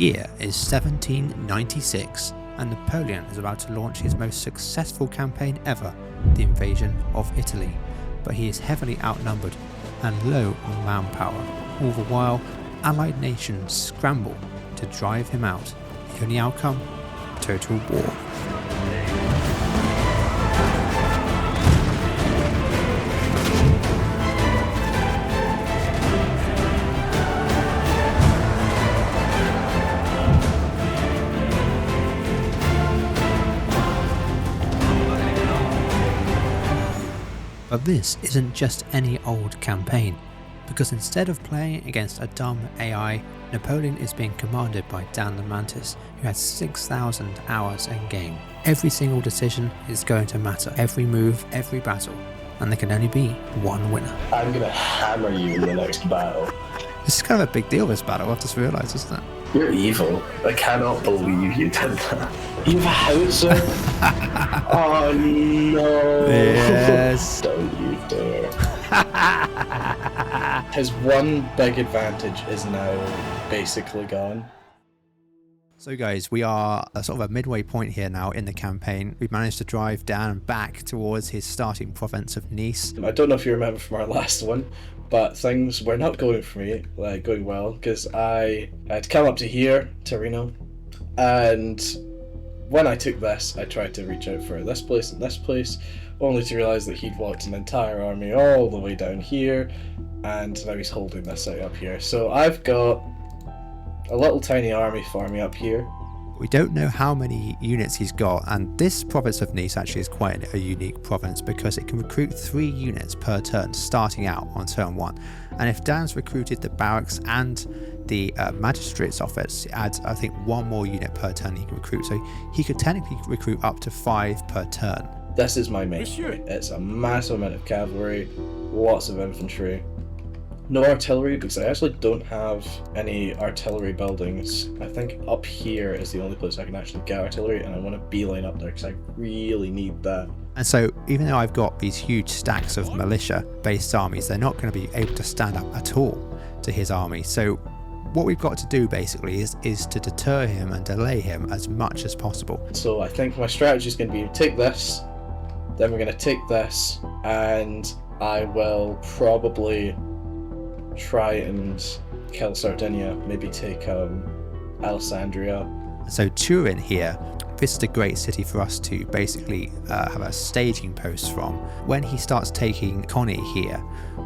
year is 1796, and Napoleon is about to launch his most successful campaign ever, the invasion of Italy. But he is heavily outnumbered and low on manpower. All the while, allied nations scramble to drive him out. The only outcome? Total war. But this isn't just any old campaign, because instead of playing against a dumb AI, Napoleon is being commanded by Dan the Mantis, who has 6,000 hours in game. Every single decision is going to matter, every move, every battle, and there can only be one winner. I'm gonna hammer you in the next battle. This is kind of a big deal, this battle, I've just realised, isn't it? You're evil. I cannot believe you did that. You have a howitzer? Oh no. Yes. Don't you dare. His one big advantage is now basically gone. So guys, we are at sort of a midway point here now in the campaign. We've managed to drive Dan back towards his starting province of Nice. I don't know if you remember from our last one, but things were not going for me, going well, because I had come up to here, Torino, and when I took this, I tried to reach out for this place and this place, only to realise that he'd walked an entire army all the way down here, and now he's holding this out up here. So I've got a little tiny army farming up here. We don't know how many units he's got, and this province of Nice actually is quite a unique province because it can recruit 3 units per turn starting out on turn 1. And if Dan's recruited the barracks and the magistrate's office, it adds I think 1 more unit per turn he can recruit, so he could technically recruit up to 5 per turn. This is my main unit. It's a massive amount of cavalry, lots of infantry. No artillery, because I actually don't have any artillery buildings. I think up here is the only place I can actually get artillery, and I want to beeline up there because I really need that. And so even though I've got these huge stacks of militia-based armies, they're not going to be able to stand up at all to his army. So what we've got to do basically is to deter him and delay him as much as possible. So I think my strategy is going to be take this, then we're going to take this, and I will probably try and kill Sardinia, maybe take Alessandria. So Turin here, this is a great city for us to basically have a staging post from. When he starts taking Coni here,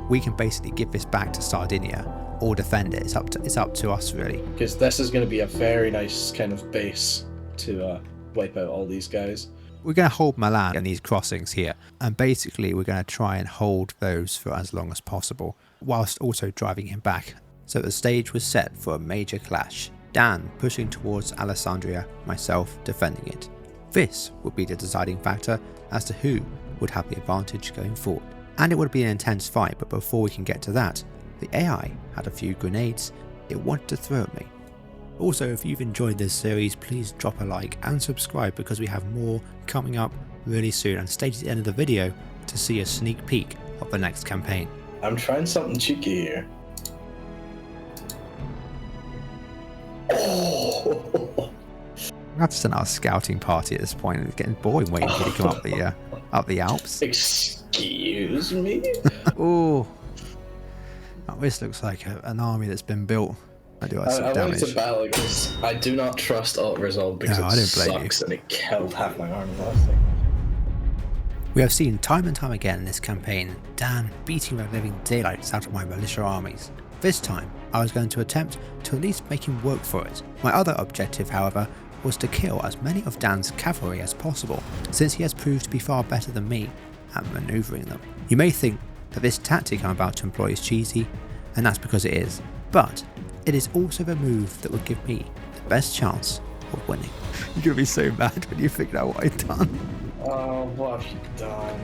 we can basically give this back to Sardinia or defend it. It's up to us really. Because this is going to be a very nice kind of base to wipe out all these guys. We're going to hold Milan and these crossings here, and basically we're going to try and hold those for as long as possible, whilst also driving him back. So the stage was set for a major clash. Dan pushing towards Alessandria, myself defending it. This would be the deciding factor as to who would have the advantage going forward. And it would be an intense fight, but before we can get to that, the AI had a few grenades it wanted to throw at me. Also, if you've enjoyed this series, please drop a like and subscribe because we have more coming up really soon, and stay to the end of the video to see a sneak peek of the next campaign. I'm trying something cheeky here. Oh. We have to send out a scouting party at this point. It's getting boring waiting for you to come up the Alps. Excuse me? Oh, this looks like an army that's been built. I do some damage. I wanted to battle because I do not trust alt resolve because it sucks and it killed half my army last thing. We have seen time and time again in this campaign Dan beating the living daylights out of my militia armies. This time I was going to attempt to at least make him work for it. My other objective, however, was to kill as many of Dan's cavalry as possible, since he has proved to be far better than me at manoeuvring them. You may think that this tactic I'm about to employ is cheesy, and that's because it is, but it is also the move that would give me the best chance of winning. You're going to be so mad when you figure out what I've done. Oh, what have you done?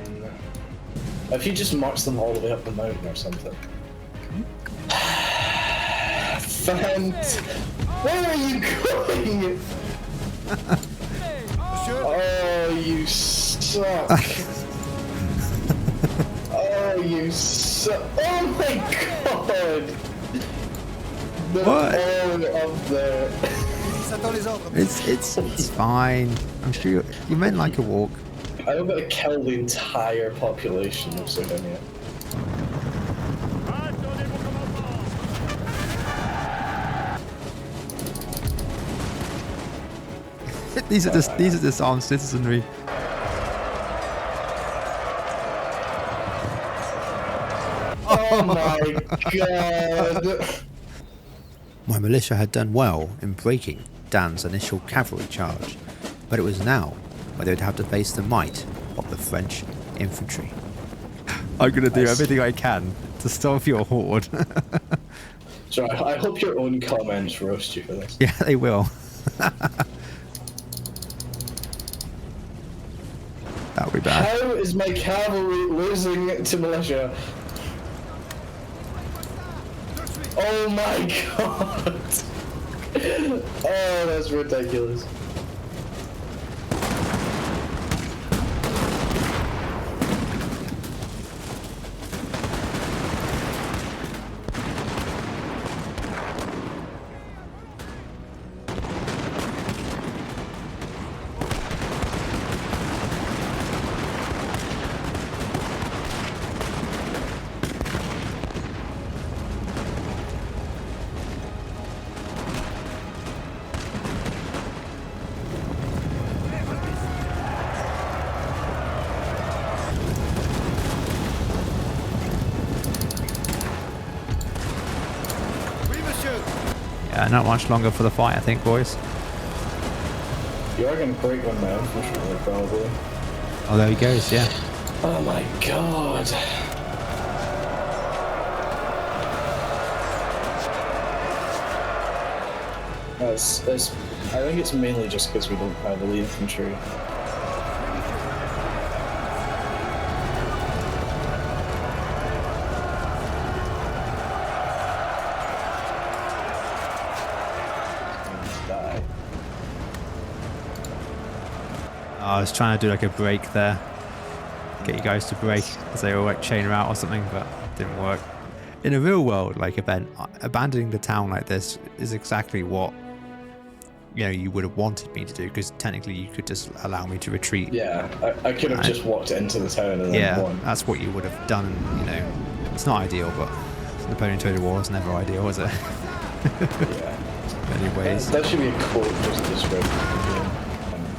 Have you just marched them all the way up the mountain or something? Where are you going? Oh, you suck. Oh, you suck. Oh my god. The What? ball up there. It's fine. I'm sure you meant like a walk. I'm gonna kill the entire population of Sardinia. These are disarmed citizenry. Oh my god! My militia had done well in breaking Dan's initial cavalry charge, but it was now where they would have to face the might of the French infantry. I'm going to do everything I can to stop your horde. So I hope your own comments roast you for this. Yeah, they will. That'll be bad. How is my cavalry losing to militia? Oh my god! Oh, that's ridiculous. Yeah, not much longer for the fight, I think, boys. You are gonna break one now, for sure, probably. Oh, there he goes, yeah. Oh my god. I think it's mainly just because we don't have elite infantry. I was trying to do like a break there. Get you guys to break as they all like chain her out or something, but it didn't work. In a real world like event, abandoning the town like this is exactly what you would have wanted me to do, because technically you could just allow me to retreat. Yeah, I could have just walked into the town and then won. That's what you would have done. It's not ideal, but Napoleon Total War is never ideal, is it? Yeah. Anyways, that should be a quote just describing the game.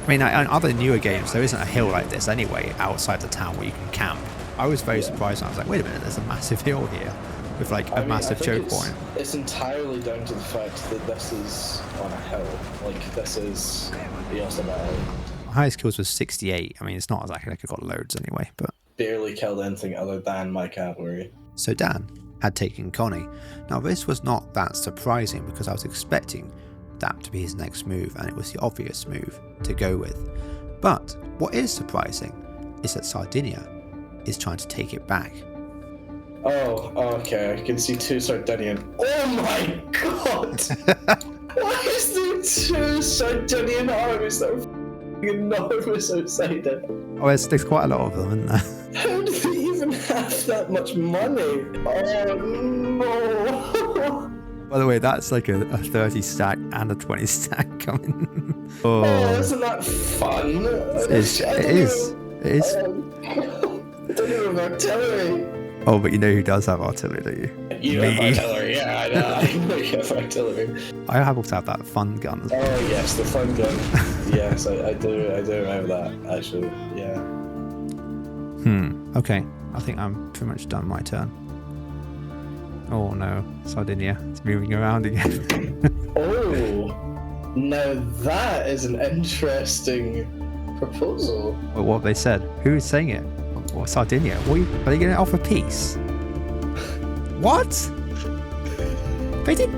I mean, in other newer games, there isn't a hill like this anyway outside the town where you can camp. I was very surprised when I was like, wait a minute, there's a massive hill here with like a massive choke point. It's entirely down to the fact that this is on a hill. Like, this is the Ulster Valley. My highest kills was 68. I mean, it's not exactly like I got loads anyway, but... Barely killed anything other than my cavalry. So Dan had taken Coni. Now, this was not that surprising because I was expecting that to be his next move, and it was the obvious move to go with. But what is surprising is that Sardinia is trying to take it back. Oh, okay, I can see two Sardinian. Oh my god! Why is there two Sardinian armies that are f***ing enormous outside it? Oh, there's quite a lot of them, isn't there? How do they even have that much money? Oh no! By the way, that's like a 30 stack and a 20 stack coming. Oh, isn't that fun? It is. I don't even have artillery. Oh, but you know who does have artillery, don't you? You have artillery, yeah, I know. I know you have artillery. I have to have that fun gun. Oh yes, the fun gun. Yes, I do remember that, actually, yeah. Okay, I think I'm pretty much done my turn. Oh no, Sardinia, it's moving around again. Oh, now that is an interesting proposal. Well, what have they said? Who is saying it? Or Sardinia? Are they going to offer peace? What? They did.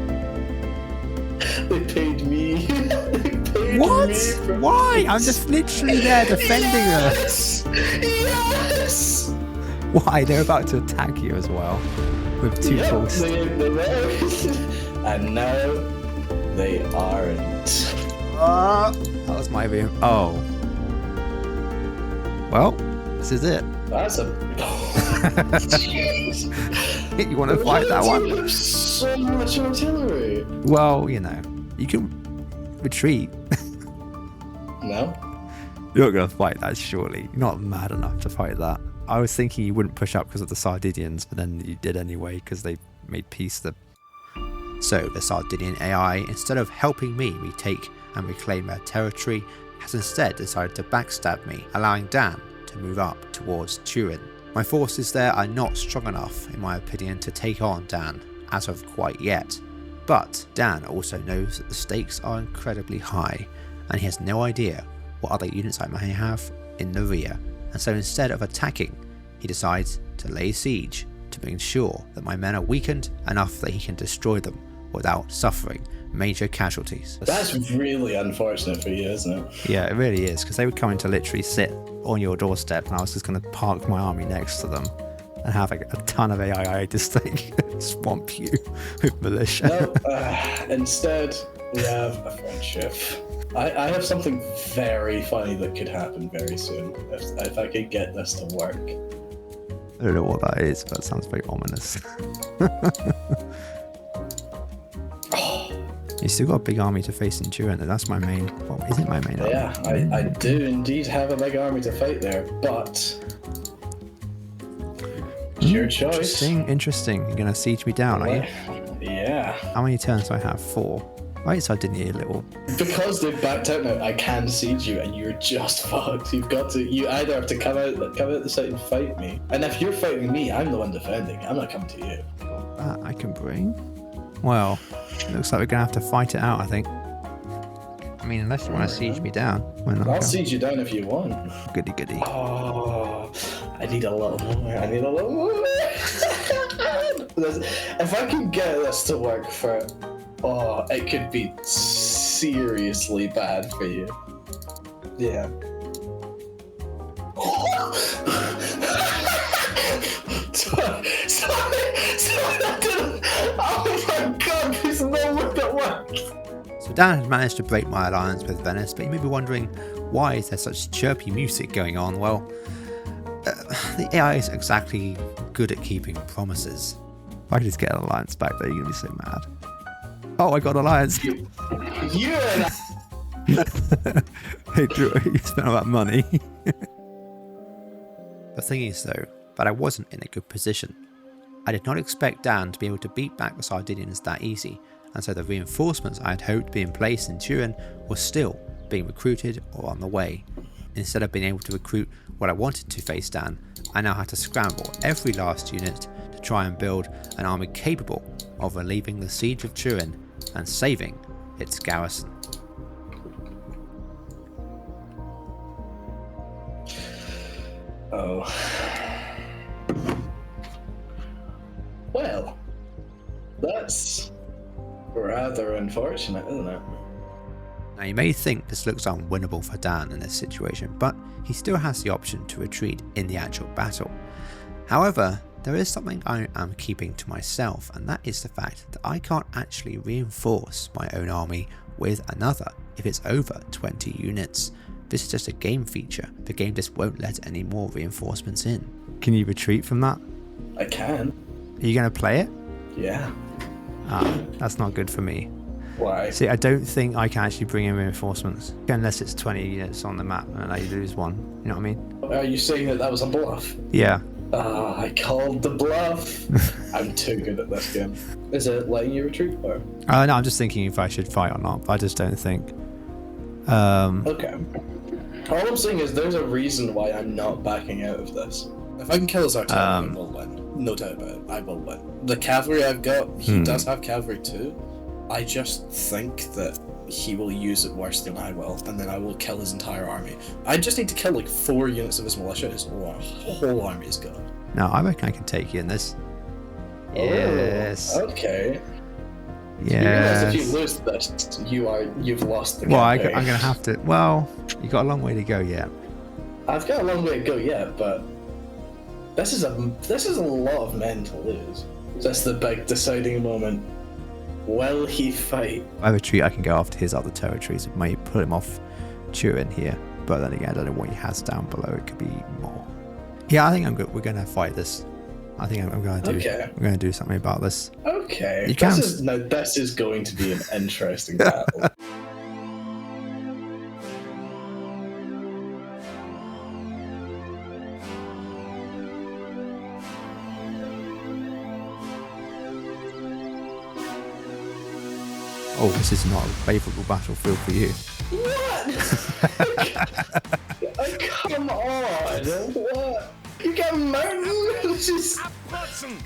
They paid me. They paid what? Me Why? peace. I'm just literally there defending yes! her. Yes! Why? They're about to attack you as well. With two forces. They were. And now they aren't. That was my view. Oh. Well, this is it. That's a. Jeez. You want to fight that one? You have so much artillery. Well, you can retreat. No? You're not going to fight that, surely. You're not mad enough to fight that. I was thinking you wouldn't push up because of the Sardinians, but then you did anyway because they made peace. So the Sardinian AI, instead of helping me retake and reclaim their territory, has instead decided to backstab me, allowing Dan to move up towards Turin. My forces there are not strong enough, in my opinion, to take on Dan as of quite yet. But Dan also knows that the stakes are incredibly high, and he has no idea what other units I may have in the rear, and so instead of attacking, he decides to lay siege to ensure that my men are weakened enough that he can destroy them without suffering major casualties. That's really unfortunate for you, isn't it? Yeah, it really is, because they would come in to literally sit on your doorstep and I was just going to park my army next to them and have a ton of AI just like swamp you with militia. No, instead we have a friendship. I have something very funny that could happen very soon if I could get this to work. I don't know what that is, but it sounds very ominous. You still got a big army to face in Turin, and that's my main. Well, is it my main army? Yeah, I do indeed have a big army to fight there, but it's your choice. Interesting. You're gonna siege me down, are you? Yeah. How many turns do I have? 4. Right, so I didn't need a little. Because they've backed out now, I can siege you, and you're just fucked. You either have to come out the site and fight me, and if you're fighting me, I'm the one defending. I'm not coming to you. That I can bring. Well, it looks like we're gonna have to fight it out, I think. I mean, unless you want to siege me down. I'll siege you down if you want. Goody goody. Oh, I need a little more. If I can get this to work for... Oh, it could be seriously bad for you. Yeah. Sorry, I didn't. Oh my god, there's no way that works. So Dan had managed to break my alliance with Venice, but you may be wondering, why is there such chirpy music going on? Well, the AI is exactly good at keeping promises. If I could just get an alliance back there, you're going to be so mad. Oh, I got an alliance. You're an... Hey, Drew, you spent all that money. The thing is, though, that I wasn't in a good position. I did not expect Dan to be able to beat back the Sardinians that easy, and so the reinforcements I had hoped to be in place in Turin were still being recruited or on the way. Instead of being able to recruit what I wanted to face Dan, I now had to scramble every last unit to try and build an army capable of relieving the siege of Turin and saving its garrison. Oh. Well, that's rather unfortunate, isn't it? Now you may think this looks unwinnable for Dan in this situation, but he still has the option to retreat in the actual battle. However, there is something I am keeping to myself, and that is the fact that I can't actually reinforce my own army with another if it's over 20 units. This is just a game feature. The game just won't let any more reinforcements in. Can you retreat from that? I can. Are you going to play it? Yeah. That's not good for me. Why? See, I don't think I can actually bring in reinforcements unless it's 20 units on the map and I lose one. You know what I mean? Are you saying that was a bluff? Yeah. I called the bluff. I'm too good at this game. Is it letting you retreat or? No, I'm just thinking if I should fight or not, but I just don't think. Okay. All I'm saying is there's a reason why I'm not backing out of this. If I can kill his artillery, I will win. No doubt about it. I will win. The cavalry I've got, he does have cavalry too. I just think that he will use it worse than I will, and then I will kill his entire army. I just need to kill like 4 units of his militia. His whole army is gone. No, I reckon I can take you in this. Yes. Oh, okay. Yes. If you lose this, you've lost the game. Well, I'm campaign. going to have to. Well, you got a long way to go yet. I've got a long way to go yet, but this is a lot of men to lose. That's the big deciding moment. Will he fight? If I retreat, I can go after his other territories. It may put him off Turin here, but then again, I don't know what he has down below. It could be more. Yeah, I think I'm good. We're going to fight this. I think I'm going to do. Okay. We're going to do something about this. Okay. You can. This is going to be an interesting battle. this is not a favourable battlefield for you. What? Come on! What? You get a mountain? Just...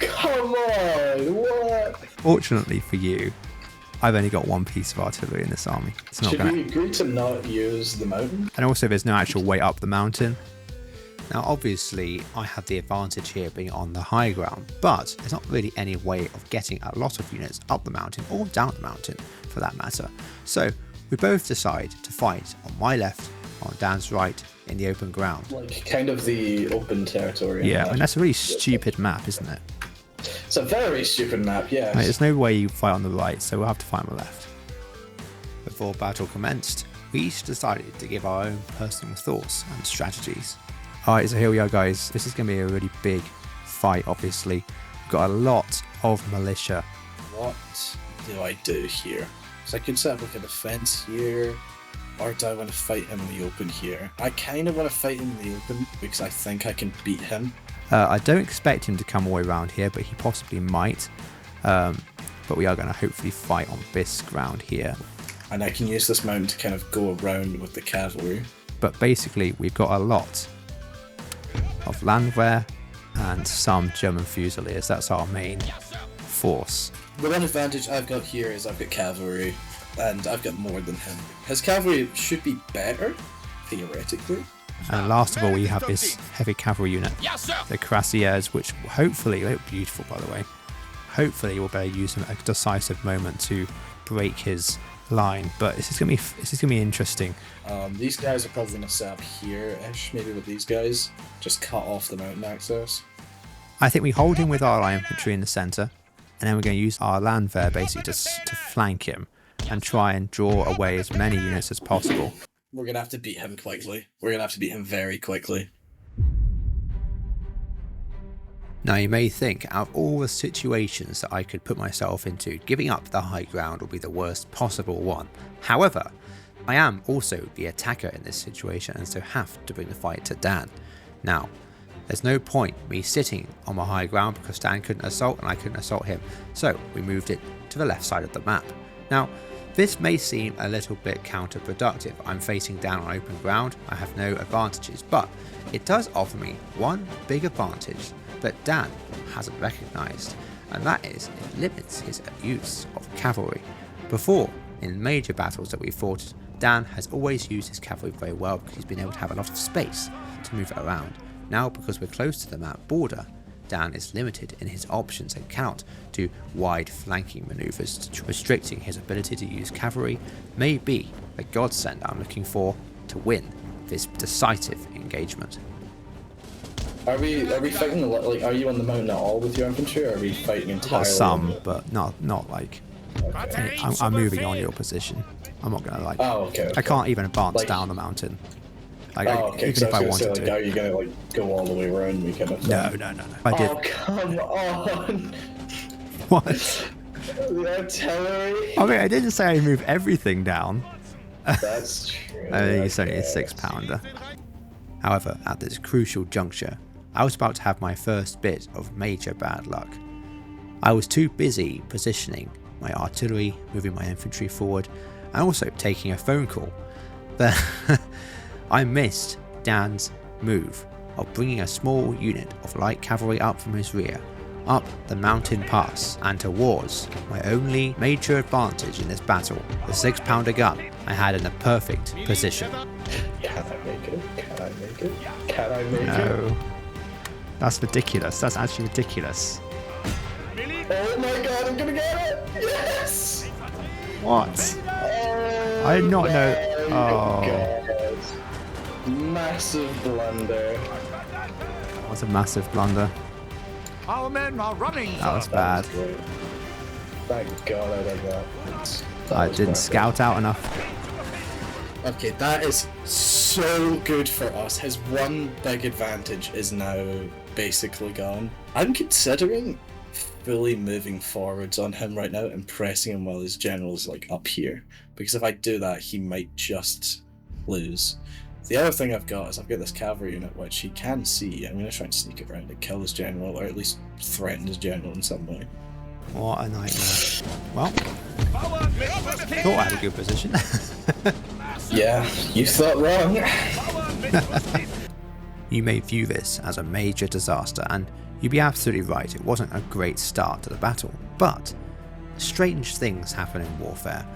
Come on! What? Fortunately for you, I've only got one piece of artillery in this army. It's not Should gonna... we agree to not use the mountain? And also there's no actual way up the mountain. Now obviously I have the advantage here being on the high ground, but there's not really any way of getting a lot of units up the mountain or down the mountain for that matter. So we both decide to fight on my left, on Dan's right, in the open ground. Like kind of the open territory. Yeah, I mean that's a really stupid map, isn't it? It's a very stupid map, yes. I mean, there's no way you fight on the right, so we'll have to fight on the left. Before battle commenced, we each decided to give our own personal thoughts and strategies. Alright, so here we are guys. This is going to be a really big fight, obviously. We've got a lot of militia. What do I do here? So I could set up like a defense here, or do I want to fight him in the open here? I kind of want to fight him in the open because I think I can beat him. I don't expect him to come all the way around here, but he possibly might. But we are going to hopefully fight on this ground here. And I can use this mountain to kind of go around with the cavalry. But basically, we've got a lot of landwehr and some German Fusiliers. That's our main force. The one advantage I've got here is I've got cavalry, and I've got more than him. His cavalry should be better, theoretically. And last of all, we have this heavy cavalry unit, the Cuirassiers, which hopefully, they look beautiful by the way, hopefully we'll be able to use them at a decisive moment to break his line. But this is gonna be interesting. These guys are probably gonna set up here-ish, maybe with these guys, just cut off the mountain access. I think we hold him with our light infantry in the centre, and then we're going to use our landwehr basically to flank him and try and draw away as many units as possible. We're gonna have to beat him quickly. We're gonna have to beat him very quickly. Now you may think, out of all the situations that I could put myself into, giving up the high ground will be the worst possible one. However, I am also the attacker in this situation and so have to bring the fight to Dan. Now, there's no point me sitting on my high ground because Dan couldn't assault and I couldn't assault him, so we moved it to the left side of the map. Now, this may seem a little bit counterproductive. I'm facing down on open ground, I have no advantages, but it does offer me one big advantage that Dan hasn't recognised, and that is it limits his use of cavalry. Before, in major battles that we fought, Dan has always used his cavalry very well because he's been able to have a lot of space to move it around. Now, because we're close to the map border, Dan is limited in his options and cannot do wide flanking manoeuvres, restricting his ability to use cavalry may be the godsend I'm looking for to win this decisive engagement. Are we fighting a lot? Like, are you on the mountain at all with your infantry, or are we fighting entirely? Some, but not like. Okay. I'm moving on your position. I'm not gonna like. Oh, okay. I can't even advance like, down the mountain. Like, okay. even if I wanted to. to. Are you gonna like go all the way around me kind of thing? No. I did. Oh come on! What? The artillery. I mean, I didn't say I move everything down. That's true. I think it's only a 6-pounder. However, at this crucial juncture, I was about to have my first bit of major bad luck. I was too busy positioning my artillery, moving my infantry forward, and also taking a phone call that I missed Dan's move of bringing a small unit of light cavalry up from his rear, up the mountain pass and towards my only major advantage in this battle, the 6-pounder gun I had in a perfect position. Can I make it? Can I make it? Can I make it? No. That's ridiculous. That's actually ridiculous. Oh my god, I'm gonna get it! Yes! What? Oh, I did not know. Oh. Oh. Massive blunder. That was a massive blunder. Our men are running. That was bad. Thank god I did that. I didn't scout out enough. Okay, that is so good for us. His one big advantage is now basically gone. I'm considering fully moving forwards on him right now and pressing him while his general's like up here. Because if I do that, he might just lose. The other thing I've got is I've got this cavalry unit which he can see. I'm going to try and sneak around and kill his general, or at least threaten his general in some way. What a nightmare. Well, Thought I had a good position. Yeah, you thought wrong. You may view this as a major disaster, and you'd be absolutely right, it wasn't a great start to the battle. But strange things happen in warfare,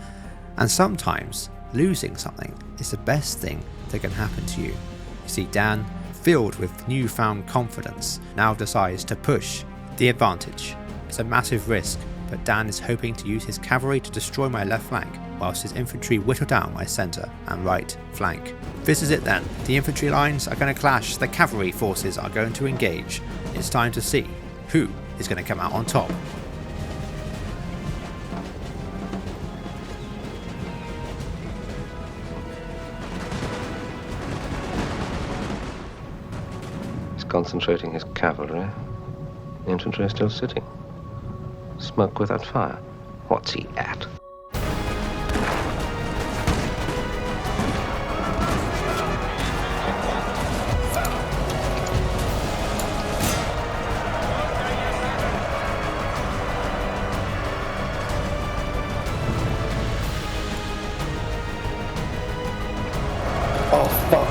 and sometimes losing something is the best thing that can happen to you. You see, Dan, filled with newfound confidence, now decides to push the advantage. It's a massive risk, but Dan is hoping to use his cavalry to destroy my left flank, whilst his infantry whittle down my centre and right flank. This is it then. The infantry lines are going to clash, the cavalry forces are going to engage. It's time to see who is going to come out on top. He's concentrating his cavalry. The infantry is still sitting. Smoke without fire. What's he at? Oh fuck.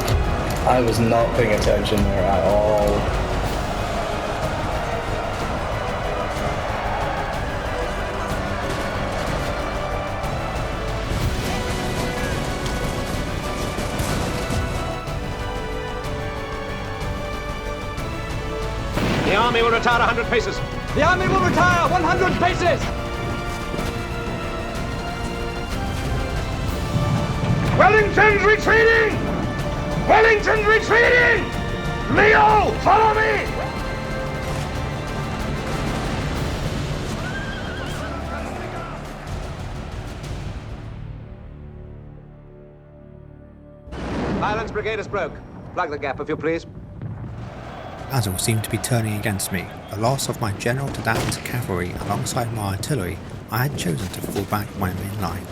I was not paying attention there at all. The army will retire 100 paces. The army will retire 100 paces! Wellington's retreating! Wellington's retreating! Leo, follow me! Highlands Brigade is broke. Plug the gap, if you please. Battle seemed to be turning against me. The loss of my general to Dan's cavalry alongside my artillery, I had chosen to fall back my main line.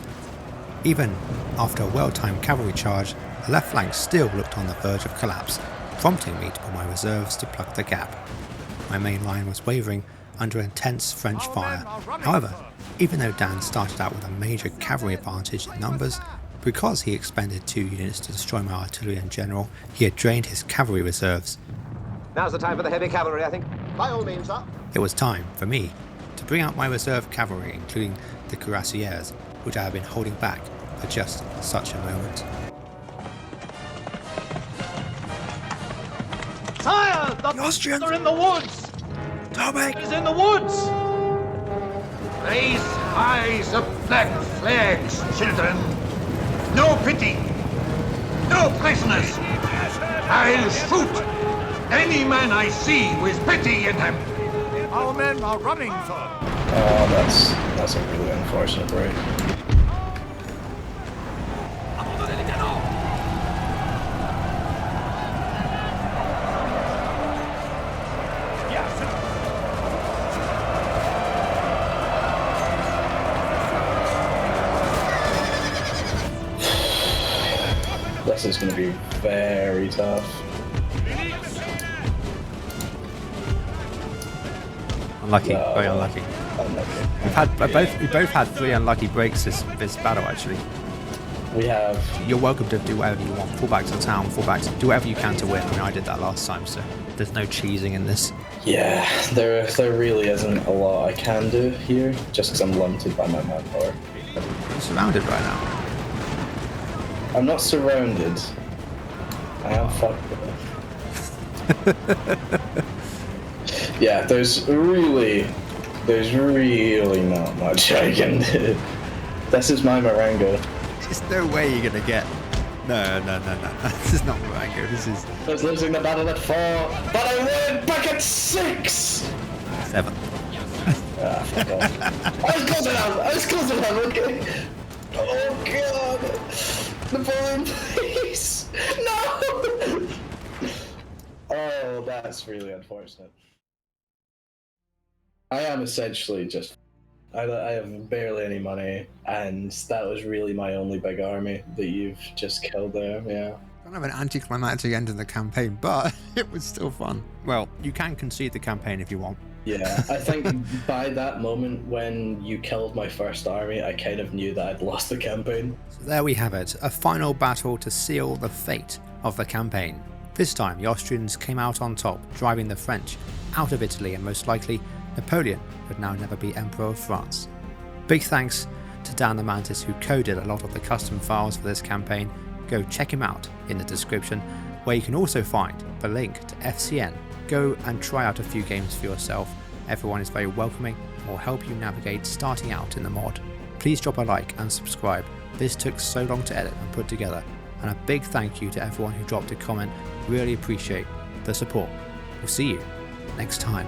Even after a well-timed cavalry charge, the left flank still looked on the verge of collapse, prompting me to put my reserves to plug the gap. My main line was wavering under intense French fire. However, even though Dan started out with a major cavalry advantage in numbers, because he expended 2 units to destroy my artillery and general, he had drained his cavalry reserves. Now's the time for the heavy cavalry, I think. By all means, sir. It was time for me to bring out my reserve cavalry, including the cuirassiers, which I had been holding back for just such a moment. Sire! The Austrians are in the woods! Tomek! He's in the woods! Raise high the black flags, children. No pity. No prisoners. I'll shoot any man I see with pity in him. Our men are running, sir. Oh, that's a really unfortunate break. This is going to be very tough. Unlucky, No. very unlucky. Unlucky. We both had 3 unlucky breaks this battle actually. We have. You're welcome to do whatever you want. Fall back to town, fall back to do whatever you can to win. I mean, I did that last time, so there's no cheesing in this. Yeah, there really isn't a lot I can do here, just because I'm limited by my manpower. You're surrounded right now. I'm not surrounded. I am fucked with. Yeah, there's really not much I can do. This is my Marengo. There's no way you're gonna get. No. This is not Marengo. This is I was losing the battle at 4, but I win back at 6! 7. Ah, fuck off. I was close enough, okay? Oh god! Napoleon, please! No! Oh, that's really unfortunate. I am essentially just... I have barely any money, and that was really my only big army that you've just killed there, yeah. Kind of an anticlimactic end of the campaign, but it was still fun. Well, you can concede the campaign if you want. Yeah, I think by that moment when you killed my first army, I kind of knew that I'd lost the campaign. So there we have it, a final battle to seal the fate of the campaign. This time the Austrians came out on top, driving the French out of Italy, and most likely Napoleon would now never be Emperor of France. Big thanks to Dan the Mantis, who coded a lot of the custom files for this campaign. Go check him out in the description, where you can also find the link to FCN. Go and try out a few games for yourself. Everyone is very welcoming and will help you navigate starting out in the mod. Please drop a like and subscribe. This took so long to edit and put together, and a big thank you to everyone who dropped a comment. Really appreciate the support. We'll see you next time.